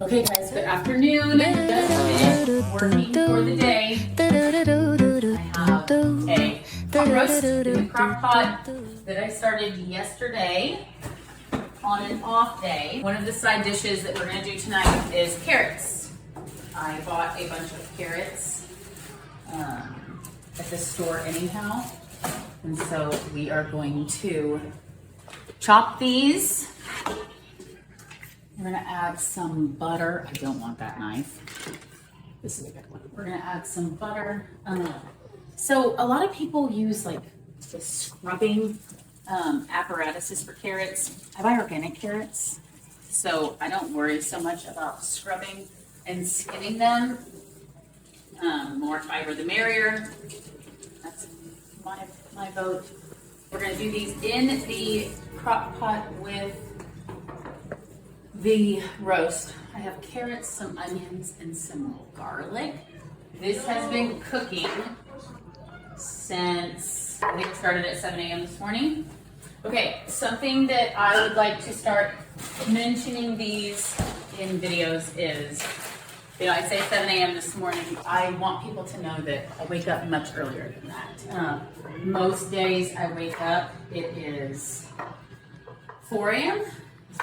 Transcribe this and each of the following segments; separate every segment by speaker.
Speaker 1: Okay guys, good afternoon. Just finished working for the day. I have a pot roast in the crock pot that I started yesterday on an off day. One of the side dishes that we're gonna do tonight is carrots. I bought a bunch of carrots at the store anyhow. And so we are going to chop these. We're gonna add some butter. I don't want that knife. This is a good one. We're gonna add some butter. So a lot of people use like the scrubbing apparatuses for carrots. I buy organic carrots, so I don't worry so much about scrubbing and skinning them. More fiber the merrier. That's my vote. We're gonna do these in the crock pot with the roast. I have carrots, some onions, and some garlic. This has been cooking since, I think it started at 7 a.m. this morning. Okay, something that I would like to start mentioning these in videos is, I say 7 a.m. this morning. I want people to know that I wake up much earlier than that. Most days I wake up, it is 4 a.m.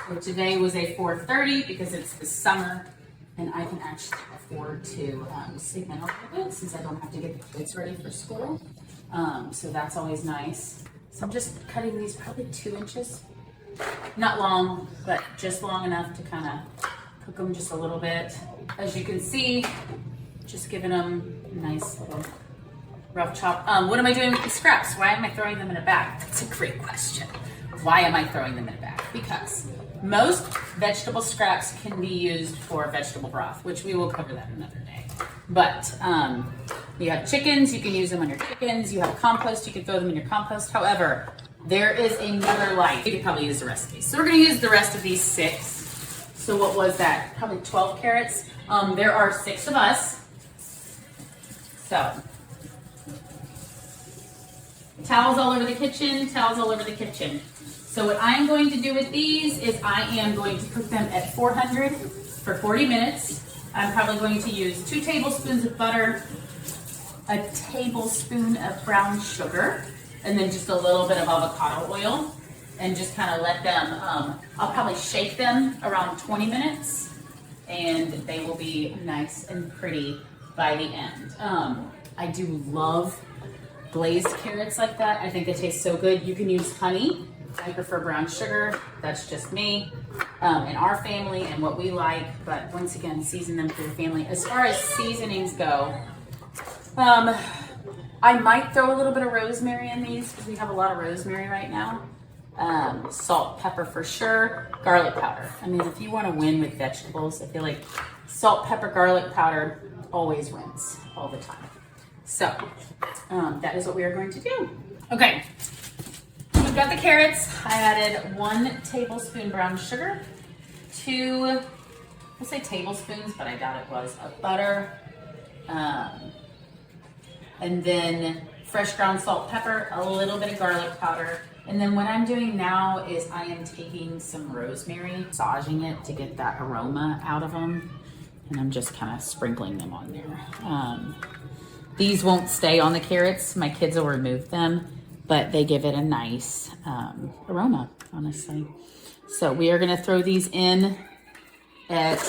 Speaker 1: So today was a 4:30 because it's the summer and I can actually afford to sleep in a little bit since I don't have to get the kids ready for school. So that's always nice. So I'm just cutting these probably 2 inches. Not long, but just long enough to kind of cook them just a little bit. As you can see, just giving them a nice little rough chop. What am I doing with the scraps? Why am I throwing them in a bag? That's a great question. Why am I throwing them in a bag? Because most vegetable scraps can be used for vegetable broth, which we will cover that another day. But you have chickens, you can use them on your chickens. You have compost, you can throw them in your compost. However, there is another life. You could probably use the rest of these. So we're gonna use the rest of these 6. So what was that? Probably 12 carrots. There are 6 of us. So, towels all over the kitchen, towels all over the kitchen. So what I'm going to do with these is I am going to cook them at 400 for 40 minutes. I'm probably going to use 2 tablespoons of butter, a tablespoon of brown sugar, and then just a little bit of avocado oil, and just kind of let them, I'll probably shake them around 20 minutes, and they will be nice and pretty by the end. I do love glazed carrots like that. I think they taste so good. You can use honey. I prefer brown sugar. That's just me and our family and what we like. But once again, season them for your family. As far as seasonings go, I might throw a little bit of rosemary in these because we have a lot of rosemary right now. Salt, pepper for sure. Garlic powder. I mean, if you want to win with vegetables, I feel like salt, pepper, garlic powder always wins all the time. So that is what we are going to do. Okay. We've got the carrots. I added 1 tablespoon brown sugar, 2, I'll say tablespoons, but I doubt it was, of butter, and then fresh ground salt, pepper, a little bit of garlic powder. And then what I'm doing now is I am taking some rosemary, massaging it to get that aroma out of them, and I'm just kind of sprinkling them on there. These won't stay on the carrots. My kids will remove them, but they give it a nice aroma, honestly. So we are gonna throw these in at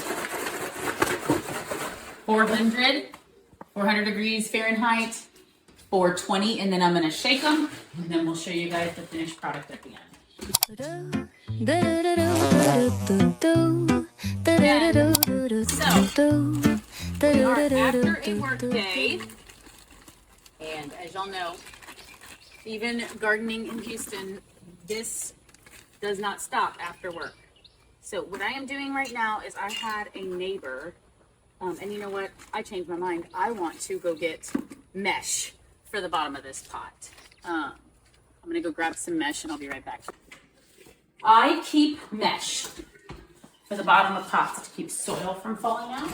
Speaker 1: 400 degrees Fahrenheit, 420, and then I'm gonna shake them, and then we'll show you guys the finished product at the end. So, we are after a work day, and as y'all know, even gardening in Houston, this does not stop after work. So what I am doing right now is I had a neighbor, and you know what? I changed my mind. I want to go get mesh for the bottom of this pot. I'm gonna go grab some mesh and I'll be right back. I keep mesh for the bottom of pots to keep soil from falling out.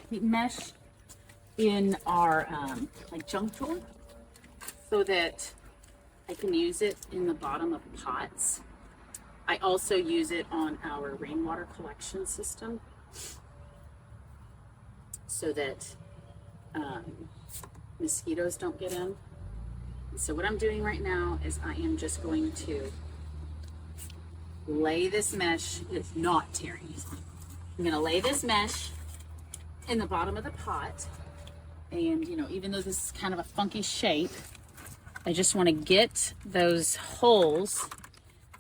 Speaker 1: Keep mesh in our like junk drawer so that I can use it in the bottom of pots. I also use it on our rainwater collection system so that mosquitoes don't get in. So what I'm doing right now is I am just going to lay this mesh. It's not tearing. I'm going to lay this mesh in the bottom of the pot. And, you know, even though this is kind of a funky shape, I just want to get those holes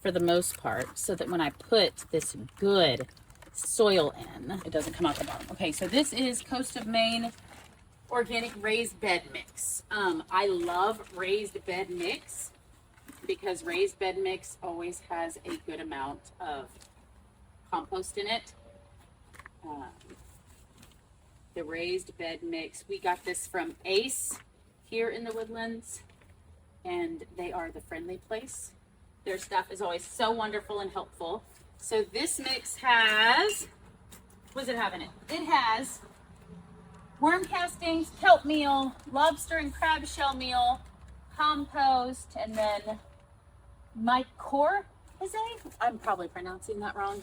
Speaker 1: for the most part so that when I put this good soil in, it doesn't come out the bottom. Okay, so this is Coast of Maine organic raised bed mix. I love raised bed mix because raised bed mix always has a good amount of compost in it. The raised bed mix, we got this from Ace here in the Woodlands, and they are the friendly place. Their stuff is always so wonderful and helpful. So this mix has, what does it have in it? It has worm castings, kelp meal, lobster and crab shell meal, compost, and then mycorrhizae. I'm probably pronouncing that wrong,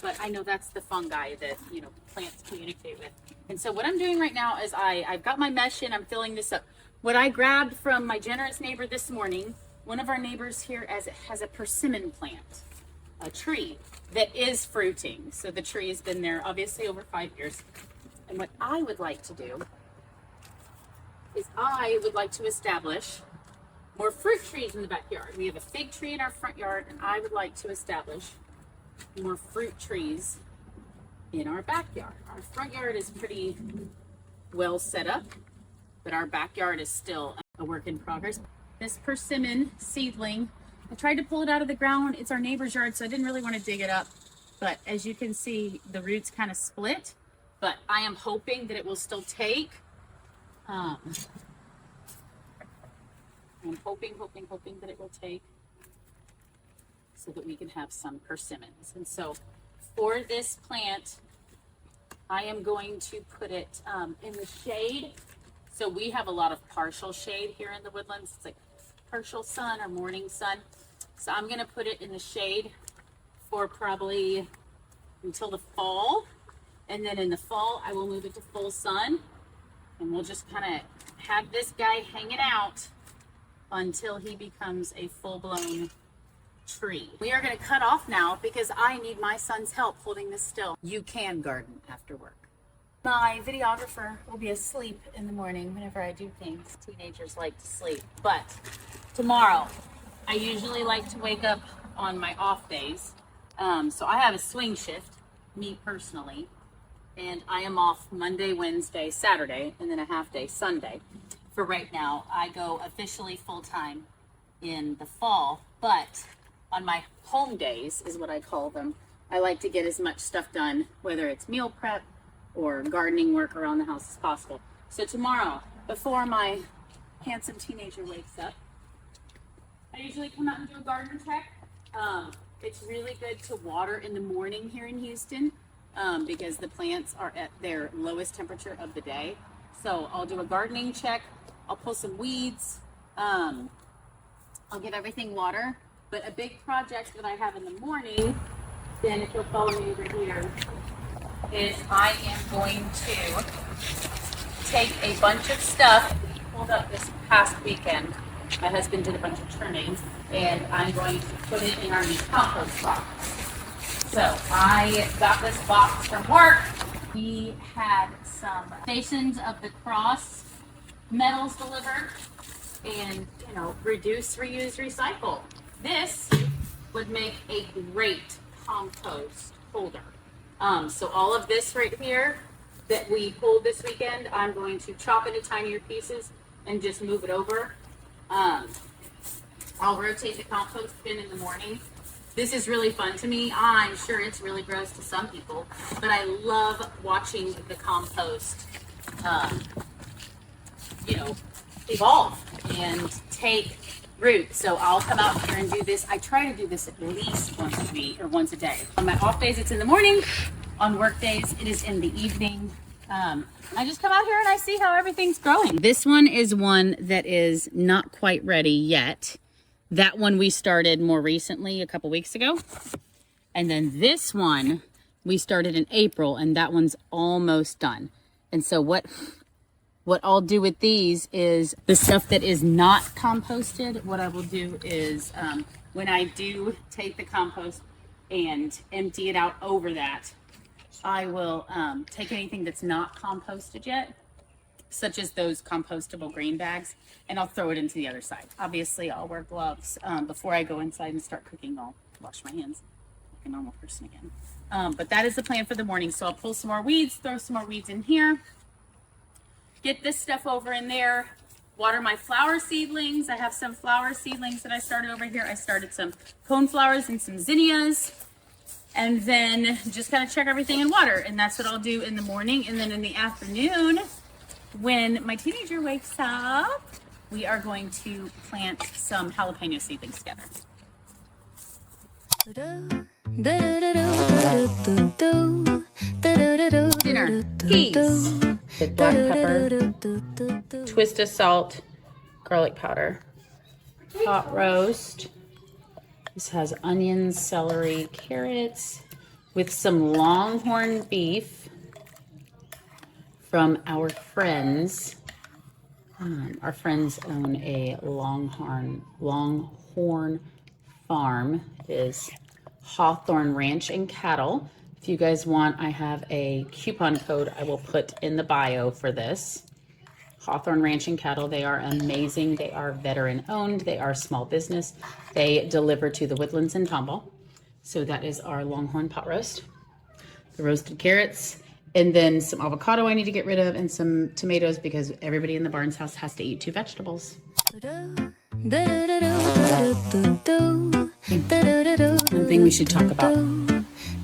Speaker 1: but I know that's the fungi that, you know, plants communicate with. And so what I'm doing right now is I've got my mesh in, I'm filling this up. What I grabbed from my generous neighbor this morning, one of our neighbors here has a persimmon plant, a tree that is fruiting. So the tree has been there obviously over 5 years. And what I would like to do is I would like to establish more fruit trees in the backyard. We have a fig tree in our front yard, and I would like to establish more fruit trees in our backyard. Our front yard is pretty well set up, but our backyard is still a work in progress. This persimmon seedling, I tried to pull it out of the ground. It's our neighbor's yard, so I didn't really want to dig it up. But as you can see, the roots kind of split. But I am hoping that it will still take. I'm hoping that it will take so that we can have some persimmons. And so for this plant, I am going to put it in the shade. So we have a lot of partial shade here in the Woodlands. It's like partial sun or morning sun. So I'm going to put it in the shade for probably until the fall. And then in the fall, I will move it to full sun. And we'll just kind of have this guy hanging out until he becomes a full-blown tree. We are going to cut off now because I need my son's help holding this still. You can garden after work. My videographer will be asleep in the morning whenever I do things. Teenagers like to sleep. But tomorrow, I usually like to wake up on my off days. So I have a swing shift, me personally. And I am off Monday, Wednesday, Saturday, and then a half day Sunday. For right now, I go officially full-time in the fall, but on my home days is what I call them. I like to get as much stuff done, whether it's meal prep or gardening work around the house as possible. So tomorrow, before my handsome teenager wakes up, I usually come out and do a garden check. It's really good to water in the morning here in Houston. Because the plants are at their lowest temperature of the day. So I'll do a gardening check. I'll pull some weeds. I'll give everything water. But a big project that I have in the morning, then if you'll follow me over here, is I am going to take a bunch of stuff. We pulled up this past weekend. My husband did a bunch of trimming, and I'm going to put it in our new compost box. So I got this box from work. We had some Stations of the Cross medals delivered and, you know, reduce, reuse, recycle. This would make a great compost holder. So all of this right here that we pulled this weekend, I'm going to chop into tinier pieces and just move it over. I'll rotate the compost bin in the morning. This is really fun to me. I'm sure it's really gross to some people, but I love watching the compost, evolve and take root. So I'll come out here and do this. I try to do this at least once a week or once a day. On my off days, it's in the morning. On work days, it is in the evening. I just come out here and I see how everything's growing. This one is one that is not quite ready yet. That one we started more recently, a couple weeks ago. And then this one, we started in April, and that one's almost done. And so what I'll do with these is the stuff that is not composted, what I will do is when I do take the compost and empty it out over that, I will take anything that's not composted yet, such as those compostable green bags, and I'll throw it into the other side. Obviously, I'll wear gloves before I go inside and start cooking. I'll wash my hands like a normal person again. But that is the plan for the morning. So I'll pull some more weeds, throw some more weeds in here, get this stuff over in there, water my flower seedlings. I have some flower seedlings that I started over here. I started some coneflowers and some zinnias, and then just kind of check everything in water. And that's what I'll do in the morning. And then in the afternoon, when my teenager wakes up, we are going to plant some jalapeno seedlings together. Dinner, peas with black pepper, twist of salt, garlic powder, pot roast. This has onions, celery, carrots, with some longhorn beef from our friends. Our friends own a longhorn farm. It is Hawthorne Ranch and Cattle. If you guys want, I have a coupon code I will put in the bio for this. Hawthorne Ranch and Cattle, they are amazing. They are veteran owned. They are small business. They deliver to the Woodlands and Tomball. So that is our longhorn pot roast. The roasted carrots, and then some avocado I need to get rid of, and some tomatoes because everybody in the Barnes house has to eat 2 vegetables. One thing we should talk about.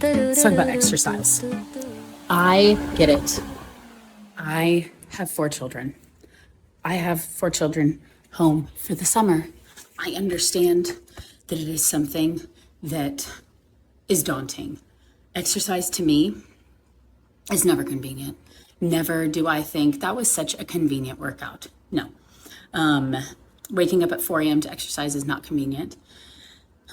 Speaker 1: Let's talk about exercise. I get it. I have 4 children. I have 4 children home for the summer. I understand that it is something that is daunting. Exercise to me is never convenient. Never do I think that was such a convenient workout. No. Waking up at 4 a.m. to exercise is not convenient.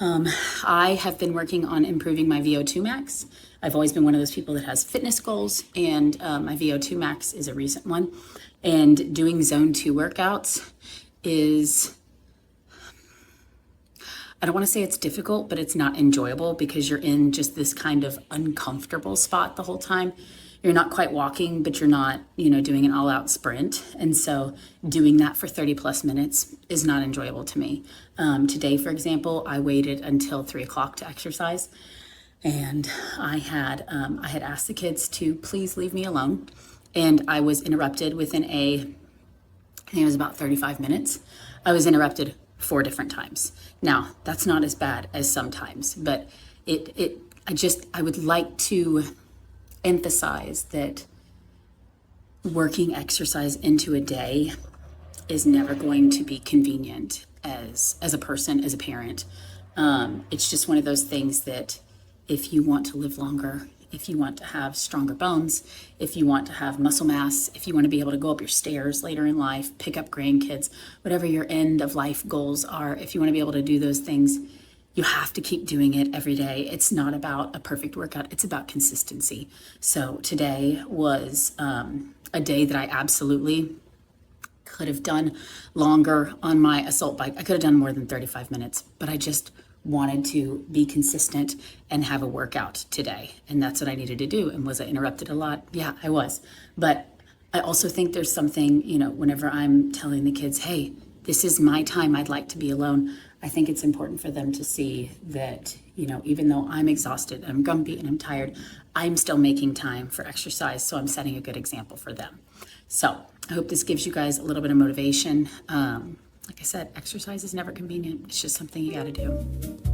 Speaker 1: I have been working on improving my VO2 max. I've always been one of those people that has fitness goals, and my VO2 max is a recent one. And doing zone 2 workouts is, I don't want to say it's difficult, but it's not enjoyable because you're in just this kind of uncomfortable spot the whole time. You're not quite walking, but you're not, doing an all-out sprint. And so doing that for 30 plus minutes is not enjoyable to me. Today, for example, I waited until 3 o'clock to exercise. And I had asked the kids to please leave me alone. And I was interrupted within I think it was about 35 minutes. I was interrupted 4 different times. Now, that's not as bad as sometimes, but I would like to emphasize that working exercise into a day is never going to be convenient as a person, as a parent. It's just one of those things that if you want to live longer, if you want to have stronger bones, if you want to have muscle mass, if you want to be able to go up your stairs later in life, pick up grandkids, whatever your end of life goals are, if you want to be able to do those things, you have to keep doing it every day. It's not about a perfect workout. It's about consistency. So today was a day that I absolutely could have done longer on my assault bike. I could have done more than 35 minutes, but I just wanted to be consistent and have a workout today. And that's what I needed to do. And was I interrupted a lot? Yeah, I was. But I also think there's something, whenever I'm telling the kids, hey, this is my time, I'd like to be alone. I think it's important for them to see that, even though I'm exhausted, I'm grumpy and I'm tired, I'm still making time for exercise. So I'm setting a good example for them. So I hope this gives you guys a little bit of motivation. Like I said, exercise is never convenient. It's just something you got to do.